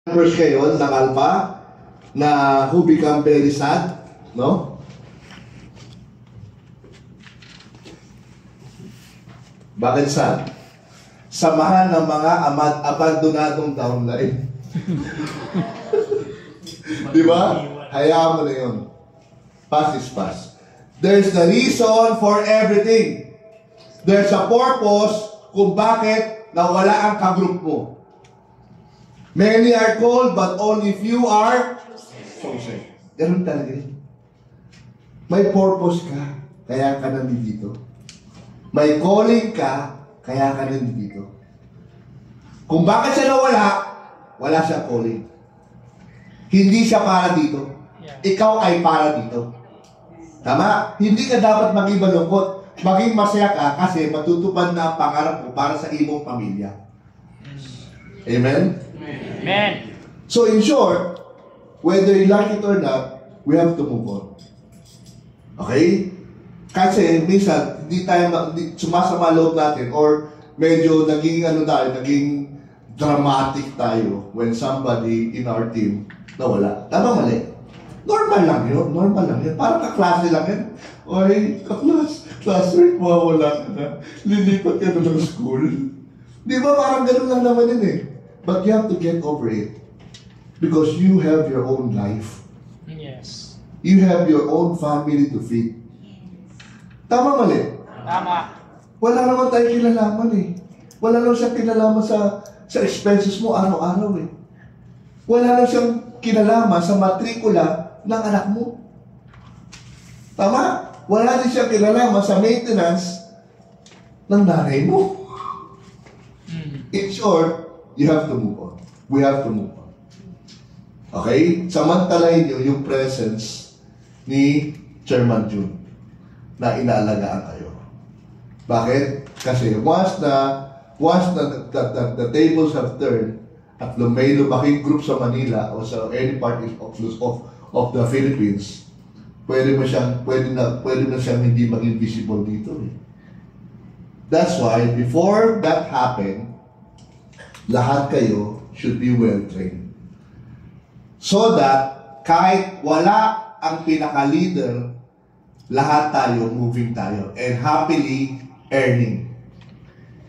members kayo ng Alpha na who become very sad, no? Bakit sad? Samahan ng mga abandonadong downline. Di ba? Hayaan mo na yun. Past is past. There's the reason for everything. There's a purpose kung bakit nawala ang kagroup mo. Many are called, but only few are chosen. Ganun talaga yun. May purpose ka, kaya ka nandito. May calling ka, kaya ka nandito. Kung bakit siya nawala, wala siyang calling. Hindi siya para dito. Ikaw ay para dito. Tama? Hindi ka dapat maging malungkot. Maging masaya ka kasi matutupad na ang pangarap mo para sa imong pamilya. Amen? Amen. So in short, whether you like it or not, we have to move on. Okay? Kasi minsan, hindi tayo sumasama loob natin or medyo naging naging dramatic tayo when somebody in our team nawala. Tama mali? Normal lang yun. Normal lang yun. Parang kaklase lang yun. Oy, classmate mo, wala ka na. Lilipat ka na ng school. Di ba parang ganun lang naman yun eh. But you have to get over it. Because you have your own life. Yes. You have your own family to feed. Tama mali? Tama. Wala naman tayong kinalaman eh. Wala naman siyang kinalaman sa expenses mo araw-araw eh. Wala naman siyang kinalaman sa matrikula ng anak mo. Tama? Wala din siyang kinalaman sa maintenance ng nanay mo. In short, you have to move on. We have to move on. Okay? Samantalahin niyo yung presence ni Chairman June na inaalagaan kayo. Bakit? Kasi once the tables have turned at may lumaking group sa Manila o sa any part of the Philippines, pwede na siyang hindi maging visible dito eh. That's why before that happen, lahat kayo should be well trained. So that kahit wala ang pinaka-leader, lahat tayo moving tayo and happily earning.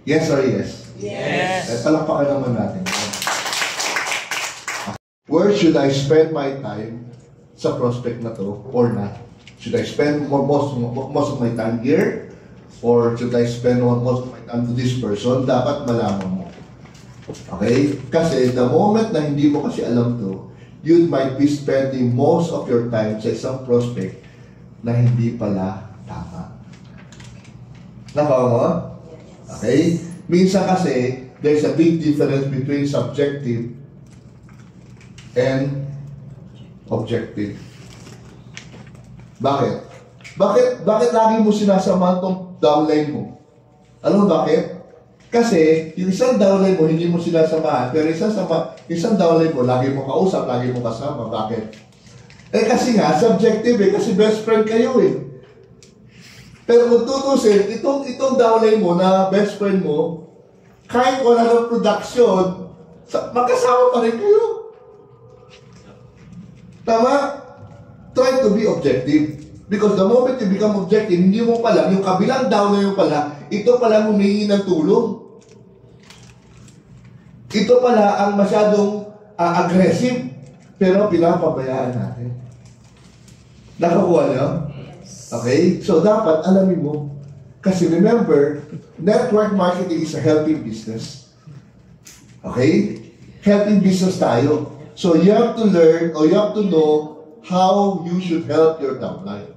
Yes or yes? Yes. Palakpakan naman natin. Where should I spend my time sa prospect na to or not? Should I spend most of my time here? Or should I spend most of my time to this person? Dapat malaman mo. Okay? Kasi the moment na hindi mo kasi alam to, you might be spending most of your time sa isang prospect na hindi pala tama. Nakuha mo? Okay? Minsan kasi, there's a big difference between subjective and objective. Bakit? Bakit lagi mo sinasama itong downline mo? Alam mo bakit? Kasi yung isang downline mo hindi mo sinasamahan, pero isang downline mo lagi mo kausap, lagi mo kasama. Bakit? Eh kasi nga, subjective eh, kasi best friend kayo eh. Pero kung tutusin, itong downline mo na best friend mo, kahit wala ng production, magkasama pa rin kayo. Tama? Try to be objective. Because the moment you become objective, hindi mo pala, yung kabilang downline mo pala, ito pala humingi ng tulong. Ito pala ang masyadong aggressive, pero pinapabayaan natin. Nakakuha niyo? Okay? So, dapat alamin mo. Kasi remember, network marketing is a helping business. Okay? Helping business tayo. So, you have to learn or you have to know how you should help your downline.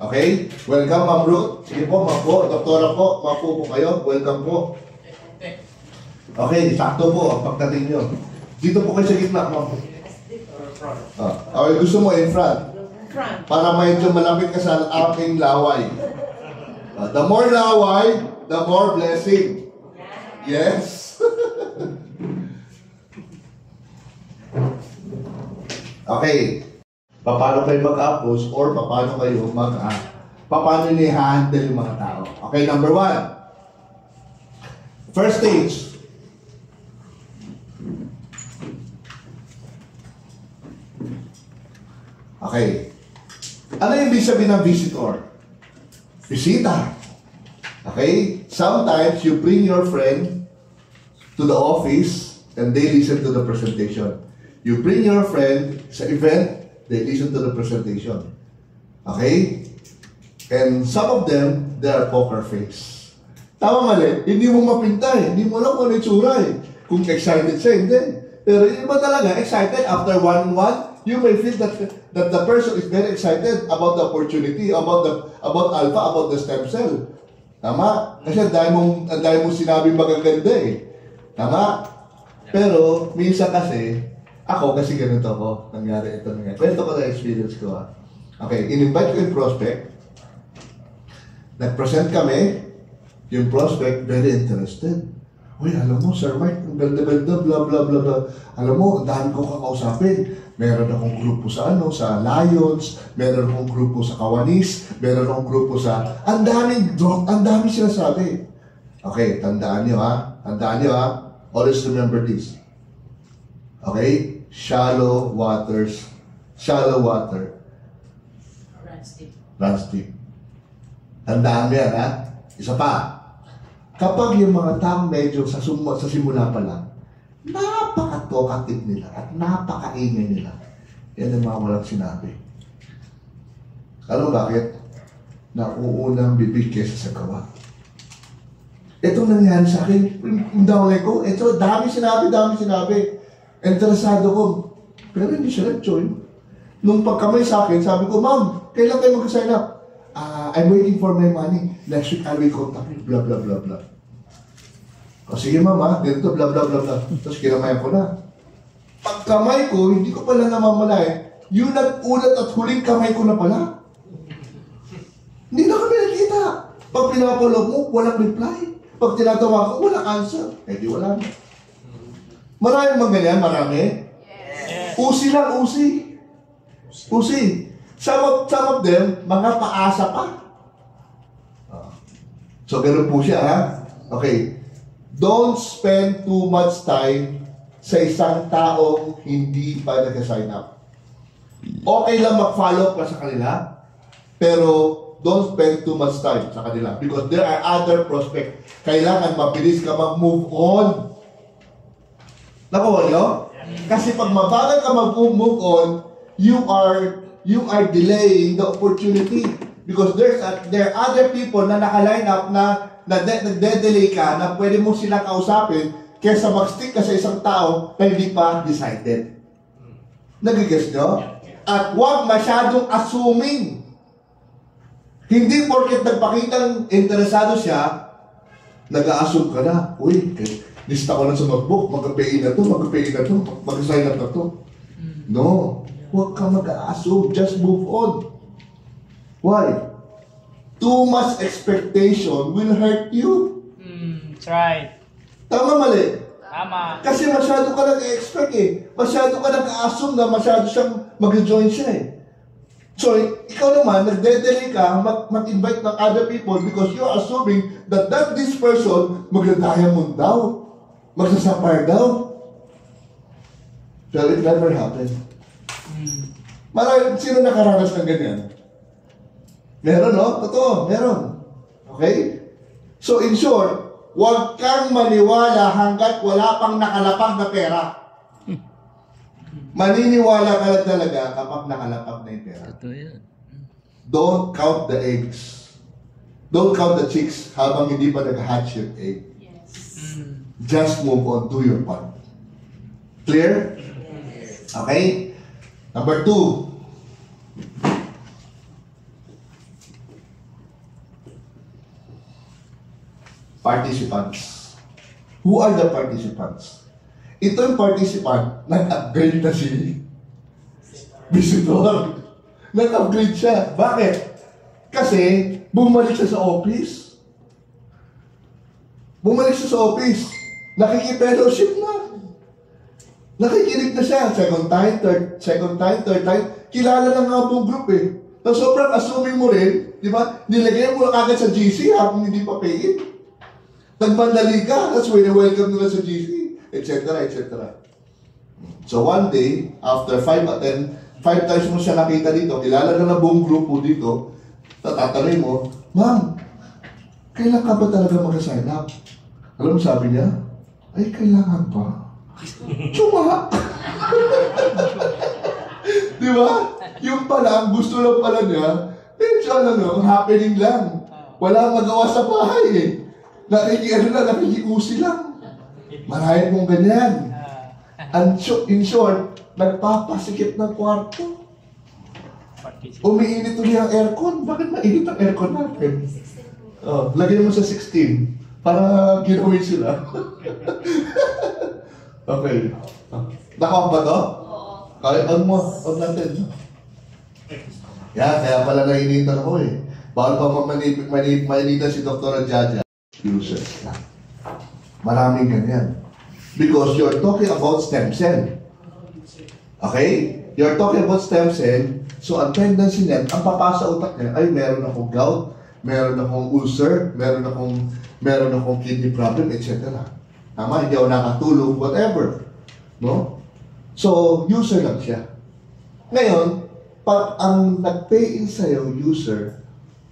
Okay? Welcome, Ma'am Ruth. Sige po, Ma'am po. Doktora po, mapo po kayo. Welcome po. Okay, sakto po ang pagdating nyo. Dito po kayo sa gitna, Ma'am. Okay, gusto mo in front. Para medyo malapit ka sa aking laway. The more laway, the more blessing. Yes? Okay. Paano kayo mag-appose or paano kayo paano ni-handle yung mga tao. Okay, number 1. First stage. Okay. Ano yung ibig sabihin ng visitor? Bisita. Okay? Sometimes you bring your friend to the office and they listen to the presentation. You bring your friend sa event, they listen to the presentation. Okay? And some of them, they are poker face. Tama mali, hindi mo mapinta eh. Hindi mo alam kung ano yung tsura eh. Kung excited siya, hindi. Pero yung iba talaga, excited after one-on-one, you may feel that the person is very excited about the opportunity, about alpha, about the stem cell. Tama? Kasi ang dahil mong sinabi magaganda eh. Tama? Pero, minsan kasi, ako kasi ganito ako, nangyari. Kwento ko na experience ko ha. Okay, in-invite ko yung prospect. Nag-present kami. Yung prospect, very interested. Uy, alam mo, Sir Mike, ang ganda-ganda, blah, blah, blah, blah. Alam mo, ang dami ko kakausapin. Meron akong grupo sa Lions, meron akong grupo sa Kawanis, meron akong grupo sa... Ang daming sinasabi. Okay, tandaan nyo ha. Always remember this. Okay? Shallow water. Runs deep. Tandaan mo yan ha. Isa pa. Kapag yung mga taong medyo sa simula pa lang, napaka-talkative nila at napaka-ingay nila, yan ang mga walang sinabi. Alam mo bakit? Nauunang bibig kesa sa gawa. Itong nangyari sa akin, yung downline ko, ito, dami sinabi. Interesado ko. Pero hindi siya nag-join. Nung pagkamay sa akin, sabi ko, Ma'am, kailan kayo mag-sign up? I'm waiting for my money. Next week, I will contact you. Blah, blah, blah, blah. O sige, Mama, ganito, blah, blah, blah, blah. Tapos kinamayan ko na. Pagkamay ko, hindi ko pala namamalay. Yung nag-ulat at huling kamay ko na pala. Hindi na kami nakita. Pag pinapalog mo, walang reply. Pag tinatawa ko, walang answer. Eh, di wala na. Marami mga ganyan, marami. Yes. Usi lang, usi. Some of them, mga paasa pa. So, ganun po siya, ha? Okay. Don't spend too much time sa isang taong hindi pa nag-sign up. Okay lang mag-follow up ka sa kanila, pero don't spend too much time sa kanila because there are other prospects. Kailangan mabilis ka mag-move on. Nakuha nyo? Kasi pag mabagal ka mag-move on, you are delaying the opportunity because there are other people na naka-line up na nagde-delay ka na pwede mo silang kausapin kaysa mag-stick ka sa isang tao na hindi pa decided. Nagigess nyo? At huwag masyadong assuming. Hindi porket nagpakitang interesado siya, nag-a-assume ka na. Uy, lista ko lang sa notebook, mag-pay na to, mag-sign up na to. No. Huwag ka mag-a-assume. Just move on. Why? Too much expectation will hurt you. That's right. Tama, mali? Tama. Kasi masyado ka nag-expect eh. Masyado ka nag-assume na masyado siyang mag-join siya eh. So, ikaw naman, nagde-delay ka, mag-invite ng other people because you're assuming that this person magda-diamond daw. Magsasapire daw. Well, it never happened. Marami, sino nakaranas ng ganyan? Meron, no? Totoo, meron. Okay? So, in short, huwag kang maniwala hanggat wala pang nakalapag na pera. Maniniwala ka lang talaga kapag nakalapag na yung pera. Totoo yan. Don't count the eggs. Don't count the chicks habang hindi pa nag-hatch yung egg. Just move on, do your part. Clear? Okay? Number 2. Participants. Who are the participants? Ito yung participant, nag-upgrade na si visitor. Nag-upgrade siya. Bakit? Kasi bumalik siya sa office. Nakikipellowship na. Nakikinig na siya. Second time, third time. Kilala na nga buong group eh. So, sobrang assuming mo rin, di ba? Nilagay mo lang agad sa GC habang hindi pa pay-in. Nagmandali ka, that's when welcome nila sa GC, etc., etc. So one day, after 5 to 5 times mo siya nakita dito, kilala na ng buong grupo dito, tatanungin mo, Ma'am, kailan ka ba talaga mag-sign up? Alam mo sabi niya, ay kailangan pa. Tsuma! Di ba? Yung pala, ang gusto lang pala niya, happening lang. Wala magawa sa bahay eh. Nakikikusi lang. Marahil mong ganyan. In short, nagpapasikip ng kwarto. Umiinit ulit ang aircon. Bakit mainit ang aircon natin? Oh, lagyan mo sa 16 para ginawin sila. Okay. Naka-off ba to? Oo. Kaya on mo. On natin. Yan, kaya pala nainitan ako eh. Bawal pa maninitan si Dr. Jaja. Uses. Maraming ganyan. Because you're talking about stem cell. Okay? You're talking about stem cell, so ang tendency niyan, ang papasa utak niya, ay meron akong gout, meron akong ulcer, meron akong kidney problem, etc. Tama, hindi ako nakatulog, whatever. No? So, user lang siya. Ngayon, pag ang nag-pay-in sa'yo, user,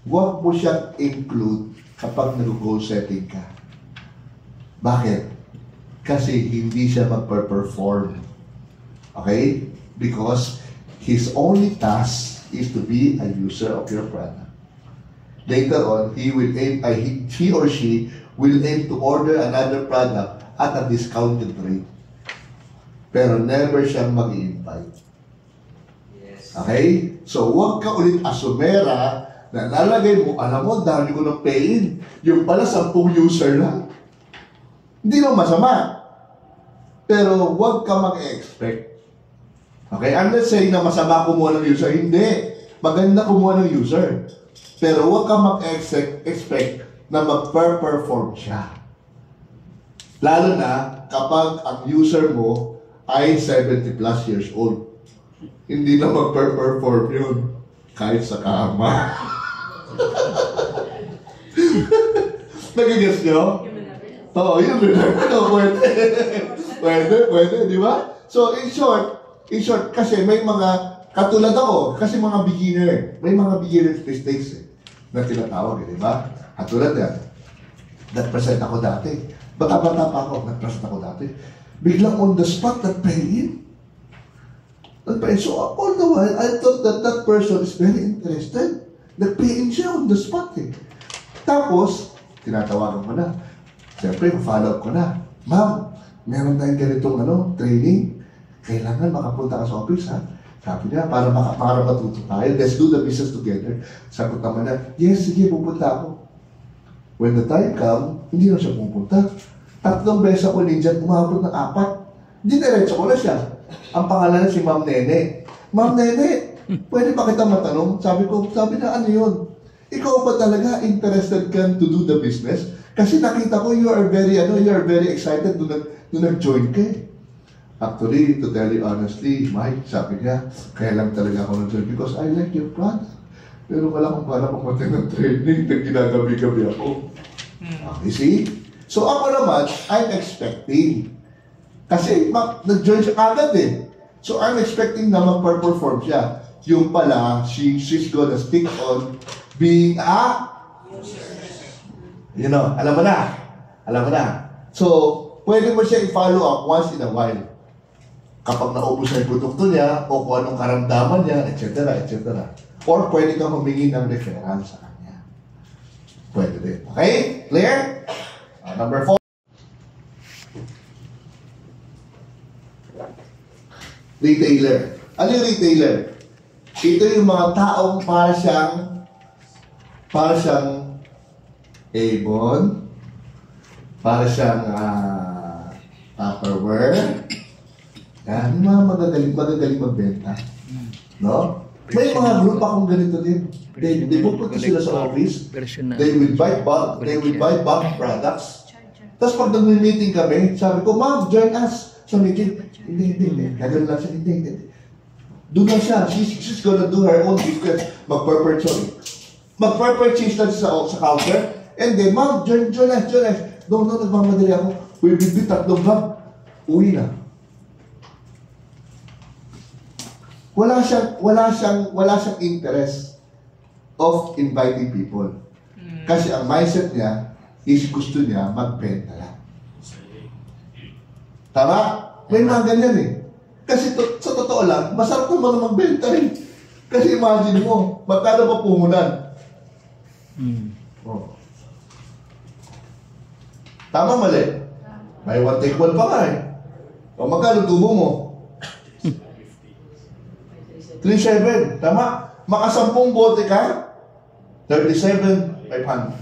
huwag mo siyang include kapag nag-goal setting ka. Bakit? Kasi hindi siya mag-perform. Okay? Because his only task is to be a user of your product. Later on, he or she will aim to order another product at a discounted rate. Pero never siyang mag-i-invite. Okay? So, huwag ka ulit asumera na lalagay mo, alam mo, dami ko ng pay-in. Yung pala, 10 user lang. Hindi naman masama. Pero huwag ka mag-expect. Okay? I'm not saying na masama kumuha ng user. Hindi. Maganda kumuha ng user. Pero huwag ka mag-expect na mag-perform siya. Lalo na kapag ang user mo ay 70 plus years old. Hindi na mag-perform yun. Kahit sa kama. Nagigets nyo? Oo, yun. Pwede, di ba? So, in short, kasi may mga, katulad ako, kasi mga beginner, may mga beginner mistakes na tinatawag, di ba? Katulad yan, nag-present ako dati. Bata-bata pa ako, nag-present ako dati. Biglang on the spot, nag-pay-in. So, all the while, I thought that person is very interested. Nag-pay-in siya on the spot eh. Tapos, tinatawagan ko na. Siyempre, follow up ko na. Ma'am, meron tayong ganitong training. Kailangan makapunta ka sa office, ha? Sabi niya, para matuto tayo. Let's do the business together. Sagot naman na, yes, sige, pupunta ako. When the time come, hindi na siya pupunta. 3 beses ako ninjan, umabot ng 4. Dinerecho ko na siya. Ang pangalan na si Ma'am Nene. Ma'am Nene, pwede ba kita matanong? Sabi na, ano yun? Ikaw ba talaga interested ka to do the business? Kasi nakita ko you are very excited to nag-join ka. Actually, to tell you honestly, Mike, sabi niya, kaya lang talaga ako nag-join because I like your product. Pero wala akong para pumunta ng training na ginagabi-gabi ako. You see? So ako naman, I'm expecting. Kasi nag-join siya agad eh. So I'm expecting na mag-perform siya. Yung pala, she's gonna stick on being a alam mo na. So, pwede mo siya i-follow up once in a while. Kapag naubos na yung produkto niya, o kung anong karamdaman niya, etc. Or pwede kang humingi ng referral sa kanya. Pwede din. Okay? Clear? Number 4. Retailer. Ano yung retailer? Ito yung mga taong para siyang Avon, para siyang Tupperware. Yan, yung mga magagaling magbenta. No? May mga group akong ganito din. They pupunta sila sa office. They will buy bulk products. Tapos pag nag-meeting kami, sabi ko, Ma'am, join us sa meeting. Hindi. Gagano lang siya, hindi. Doon lang siya. She's gonna do her own business. Mag-purchase lang sa counter. And then, Ma'am, join us. No, nagmamadali ako. We'll be 3 bag. Uwi na. wala siyang interest of inviting people. Kasi ang mindset niya is gusto niya magbenta lang. Tama? May mga ganyan eh. Kasi sa totoo lang, masarap naman magbenta eh. Kasi imagine mo, magkano ba puhunan? Oh. Tama, mali? May one take one pa nga eh. O magkano tubo mo? 3.7. Tama? Makasampung bote ka? 37,500.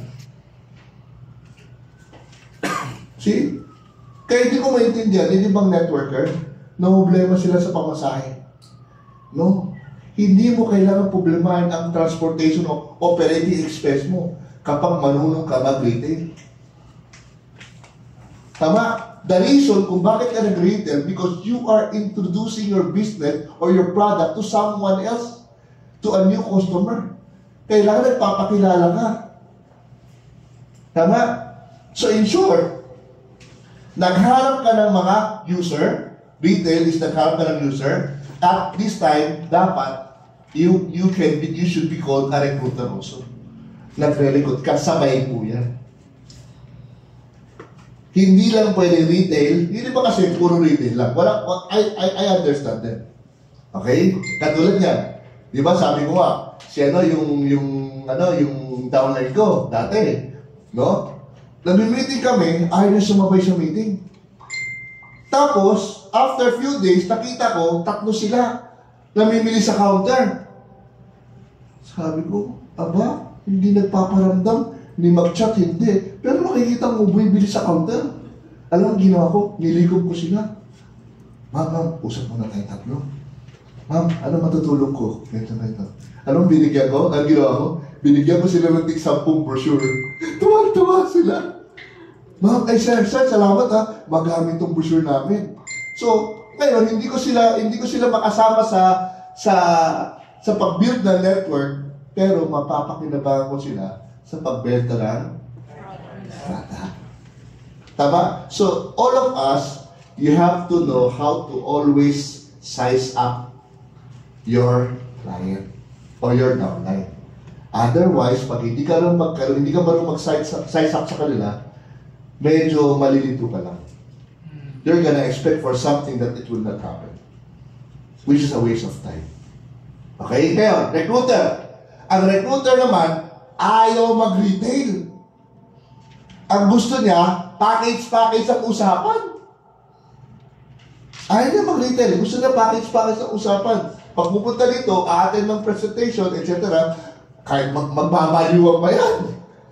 See? Kaya hindi ko maintindihan, hindi bang networker, na problema sila sa pamasahe? No? Hindi mo kailangan problemahin ang transportation o operating expense mo kapag marunong ka mag-retail. Tama? The reason kung bakit ka nag-retail, because you are introducing your business or your product to someone else, to a new customer. Kailangan nagpapakilala ka. Tama? So in short, nagharap ka ng mga user, retail is nagharap ka ng user, at this time, dapat, you should be called a recruiter also. Nagre-recruit ka, sabay po yan. Hindi lang pwede retail, hindi ba kasi puro retail lang. I understand that. Okay? Katulad niyan. Di ba sabi ko nga, yung downline ko, dati, no? Nag-meeting kami, ayaw na sumabay sa meeting. Tapos, after few days, nakita ko, 3 sila namimili sa counter. Sabi ko, aba, hindi nagpaparamdam, ni mag-chat, hindi. Pero makikita mo, bumibili sa counter. Alam, ginawa ko, nilikom ko sila. Ma'am, usap muna tayong 3. Ma'am, ano matutulog ko? Ganito. Anong binigyan ko? Ang ginawa ko? Binigyan ko sila ng 10 brochure. Tuwa-tuwa sila. Ma'am, ay sir, salamat ha. Magamit tong brochure namin. So, ngayon, hindi ko sila makasama sa pag-build ng network, pero mapapakinabangan ko sila sa pagbenta ng product. Tama? So, all of us, you have to know how to always size up your client or your downline. Otherwise, pag hindi ka marunong mag-size up sa kanila, medyo malilito ka lang. They're gonna expect for something that it will not happen, which is a waste of time. Okay? Ngayon, recruiter. Ang recruiter naman, ayaw mag-retail. Ang gusto niya, package ang usapan. Ayaw niya mag-retail. Gusto niya package ang usapan. Pag pupunta dito, aattend ng presentation, etc., kahit magbabaliwang pa yan.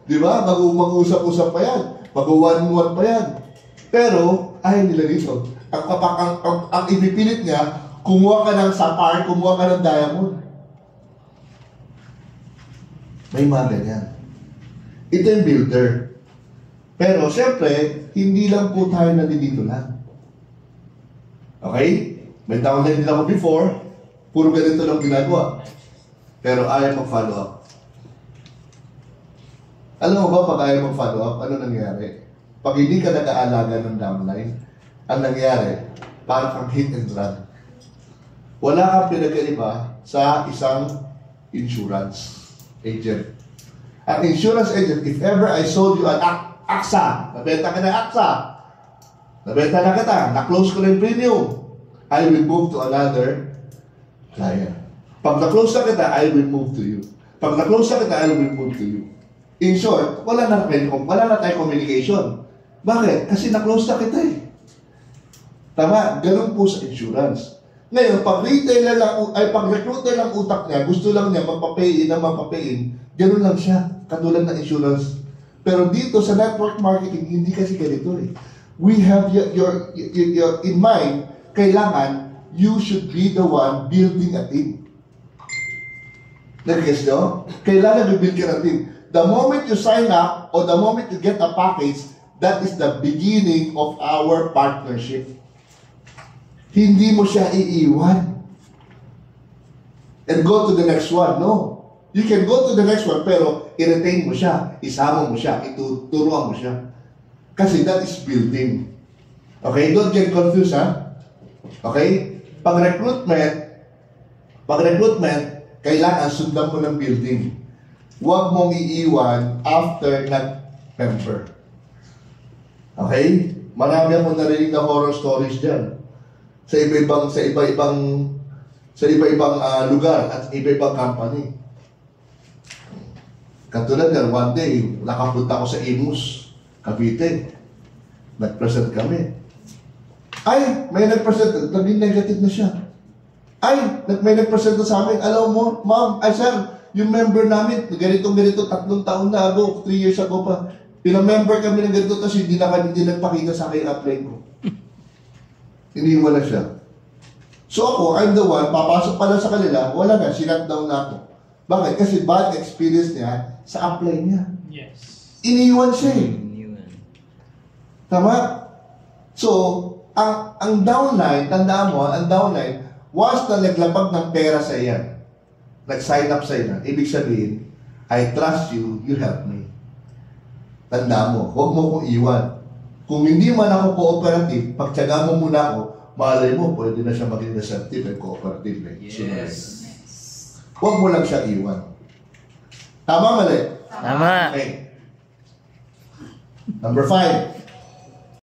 Di ba? Mag-usap-usap pa yan. Mag-one-one pa yan. Pero, ayaw nila dito. Ang ibipilit niya, kumuha ka ng sapphire, kumuha ka ng diamond. May mga ganyan. Ito yung builder. Pero, siyempre, hindi lang po tayo nandito lang. Okay? May downline din ako before, puro ganito lang ginagawa. Pero ayaw mag-follow up. Alam mo ba, pag ayaw mag-follow up, ano nangyayari? Pag hindi ka nag-aalaga ng downline, ang nangyayari, parang kang hit and run. Wala kang pinagkaiba sa isang insurance agent. Ang insurance agent, if ever I sold you an AXA, nabenta ka ng AXA, nabenta na kita, na-close ko na yung premium, I will move to another client. Pag na-close na kita, I will move to you. Pag na-close na kita, I will move to you. In short, wala na tayong communication. Bakit? Kasi na-close na kita eh. Tama? Ganun po sa insurance. Ngayon, pag retailer lang, pag recruiter lang utak niya, gusto lang niya magpapayin, ganun lang siya. Katulad ng insurance. Pero dito sa network marketing, hindi kasi ganito eh. We have your in mind, kailangan you should be the one building a team. Nag-guess nyo? Kailangan i-build ka ng team. The moment you sign up or the moment you get a package, that is the beginning of our partnership. Hindi mo siya iiwan and go to the next one. No. You can go to the next one, pero i-retain mo siya, isama mo siya, ituturuan mo siya. Kasi that is building. Okay? Don't get confused, ha? Okay? Pag recruitment, Pag recruitment, kailangan sundan mo ng building. Huwag mong iiwan after nag-member. Okay? Marami akong narinig na horror stories dyan. Sa iba-ibang lugar at iba-ibang company. Katulad yan, one day, nakapunta ako sa Imus, Cavite. Nag-present kami. Ay, may nag-present, naging negative na siya. Ay, may nag-present na sa amin, alam mo, ma'am, ay sir, yung member namin, ganito, 3 taon na ago, 3 years ago pa, pinamember kami ng ganito, tapos hindi nagpakita sa akin yung apply ko. Iniwan na siya. So ako, I'm the one, papasok pala sa kanila, wala na, sinat down na ako. Bakit? Kasi bad experience niya sa apply niya. Yes. Iniwan siya eh. Tama? So, ang downline, tandaan mo, ang downline, once na naglapag ng pera sa iyan, nag-sign up sa iyan, ibig sabihin, I trust you, you help me. Tandaan mo, huwag mo kong iwan. Kung hindi man ako cooperative, pagtyaga mo muna ako, malay mo, pwede na siya maging receptive and cooperative. Yes. Huwag mo lang siya iwan. Tama, mali? Tama. Okay. Number 5.